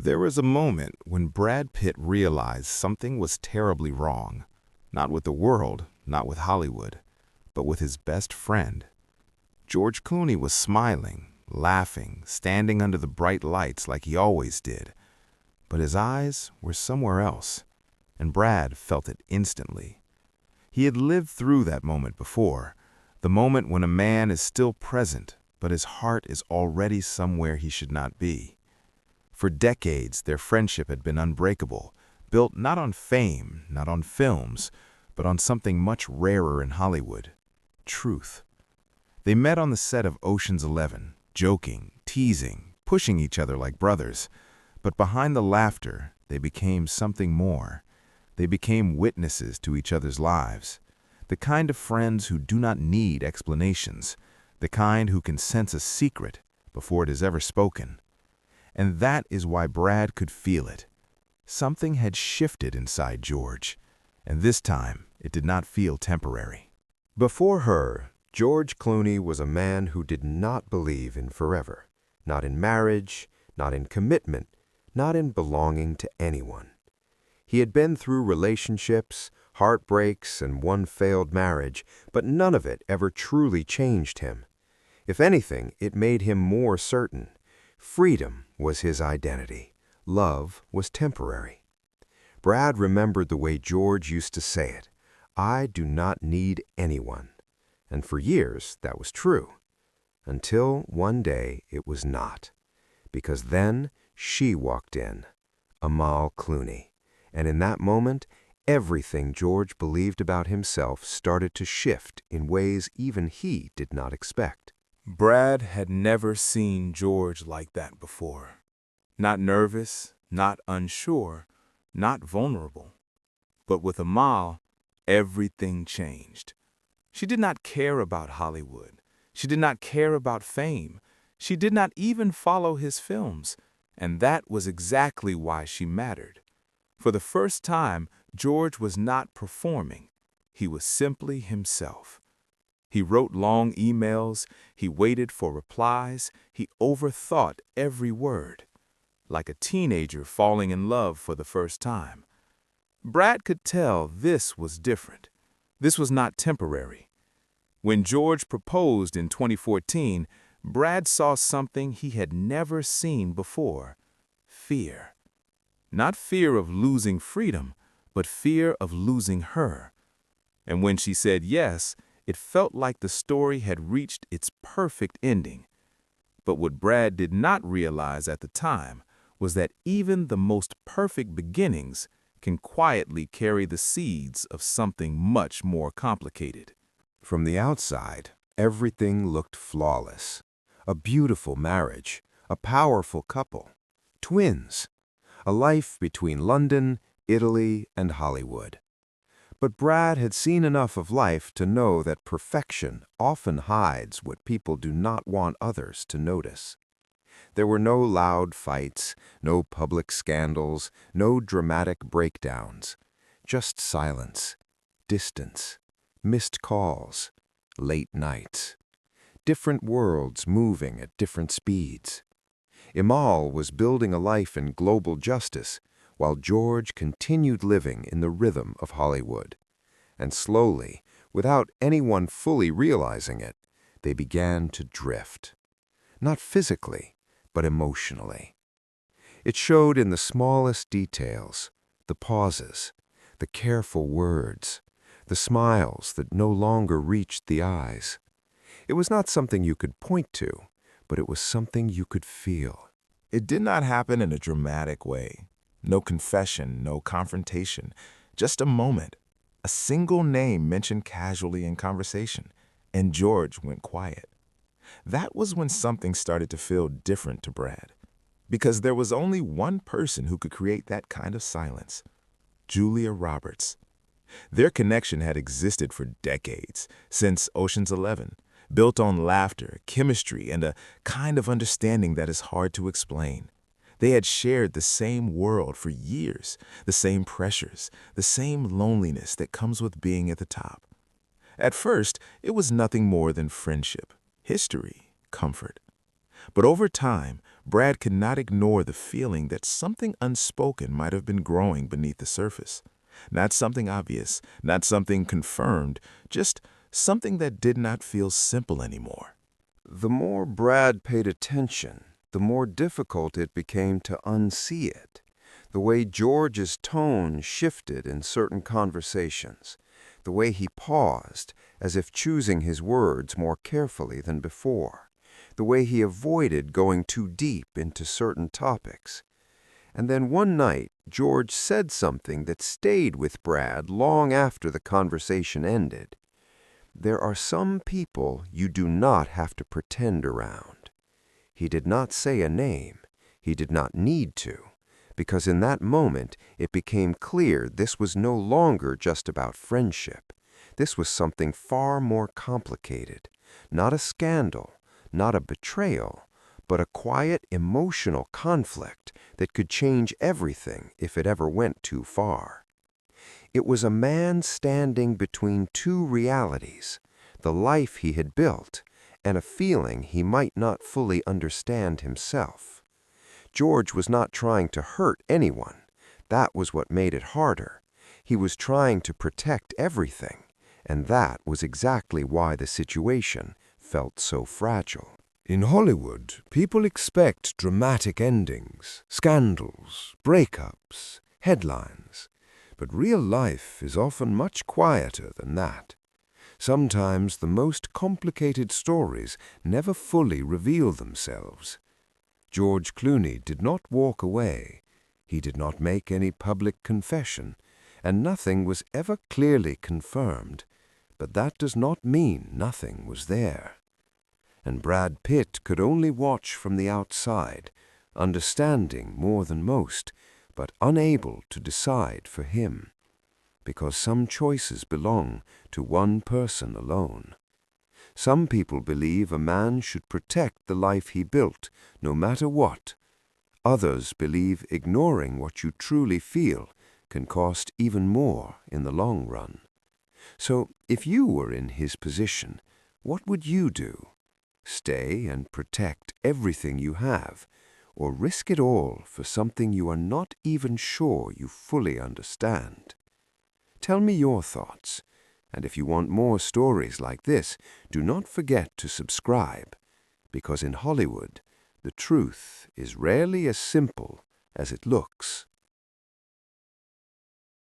There was a moment when Brad Pitt realized something was terribly wrong, not with the world, not with Hollywood, but with his best friend. George Clooney was smiling, laughing, standing under the bright lights like he always did, but his eyes were somewhere else, and Brad felt it instantly. He had lived through that moment before, the moment when a man is still present, but his heart is already somewhere he should not be. For decades, their friendship had been unbreakable, built not on fame, not on films, but on something much rarer in Hollywood: truth. They met on the set of Ocean's 11, joking, teasing, pushing each other like brothers. But behind the laughter, they became something more. They became witnesses to each other's lives. The kind of friends who do not need explanations, the kind who can sense a secret before it is ever spoken. And that is why Brad could feel it. Something had shifted inside George, and this time it did not feel temporary. Before her, George Clooney was a man who did not believe in forever, not in marriage, not in commitment, not in belonging to anyone. He had been through relationships, heartbreaks, and one failed marriage, but none of it ever truly changed him. If anything, it made him more certain. Freedom was his identity. Love was temporary. Brad remembered the way George used to say it: "I do not need anyone." And for years, that was true. Until one day it was not. Because then she walked in, Amal Clooney. And in that moment, everything George believed about himself started to shift in ways even he did not expect. Brad had never seen George like that before. Not nervous, not unsure, not vulnerable. But with Amal, everything changed. She did not care about Hollywood. She did not care about fame. She did not even follow his films. And that was exactly why she mattered. For the first time, George was not performing. He was simply himself. He wrote long emails, he waited for replies, he overthought every word, like a teenager falling in love for the first time. Brad could tell this was different. This was not temporary. When George proposed in 2014, Brad saw something he had never seen before: fear. Not fear of losing freedom, but fear of losing her. And when she said yes, it felt like the story had reached its perfect ending. But what Brad did not realize at the time was that even the most perfect beginnings can quietly carry the seeds of something much more complicated. From the outside, everything looked flawless. A beautiful marriage, a powerful couple, twins, a life between London, Italy, and Hollywood. But Brad had seen enough of life to know that perfection often hides what people do not want others to notice. There were no loud fights, no public scandals, no dramatic breakdowns, just silence, distance, missed calls, late nights, different worlds moving at different speeds. Amal was building a life in global justice, while George continued living in the rhythm of Hollywood. And slowly, without anyone fully realizing it, they began to drift. Not physically, but emotionally. It showed in the smallest details: the pauses, the careful words, the smiles that no longer reached the eyes. It was not something you could point to, but it was something you could feel. It did not happen in a dramatic way. No confession, no confrontation, just a moment. A single name mentioned casually in conversation, and George went quiet. That was when something started to feel different to Brad, because there was only one person who could create that kind of silence: Julia Roberts. Their connection had existed for decades, since Ocean's 11, built on laughter, chemistry, and a kind of understanding that is hard to explain. They had shared the same world for years, the same pressures, the same loneliness that comes with being at the top. At first, it was nothing more than friendship, history, comfort. But over time, Brad could not ignore the feeling that something unspoken might have been growing beneath the surface. Not something obvious, not something confirmed, just something that did not feel simple anymore. The more Brad paid attention, the more difficult it became to unsee it. The way George's tone shifted in certain conversations, the way he paused, as if choosing his words more carefully than before, the way he avoided going too deep into certain topics. And then one night, George said something that stayed with Brad long after the conversation ended. There are some people you do not have to pretend around. He did not say a name. He did not need to, because in that moment it became clear this was no longer just about friendship. This was something far more complicated. Not a scandal, not a betrayal, but a quiet emotional conflict that could change everything if it ever went too far. It was a man standing between two realities, the life he had built and a feeling he might not fully understand himself. George was not trying to hurt anyone. That was what made it harder. He was trying to protect everything, and that was exactly why the situation felt so fragile. In Hollywood, people expect dramatic endings, scandals, breakups, headlines. But real life is often much quieter than that. Sometimes the most complicated stories never fully reveal themselves. George Clooney did not walk away. He did not make any public confession, and nothing was ever clearly confirmed. But that does not mean nothing was there. And Brad Pitt could only watch from the outside, understanding more than most, but unable to decide for him, because some choices belong to one person alone. Some people believe a man should protect the life he built, no matter what. Others believe ignoring what you truly feel can cost even more in the long run. So, if you were in his position, what would you do? Stay and protect everything you have, or risk it all for something you are not even sure you fully understand? Tell me your thoughts, and if you want more stories like this, do not forget to subscribe, because in Hollywood, the truth is rarely as simple as it looks.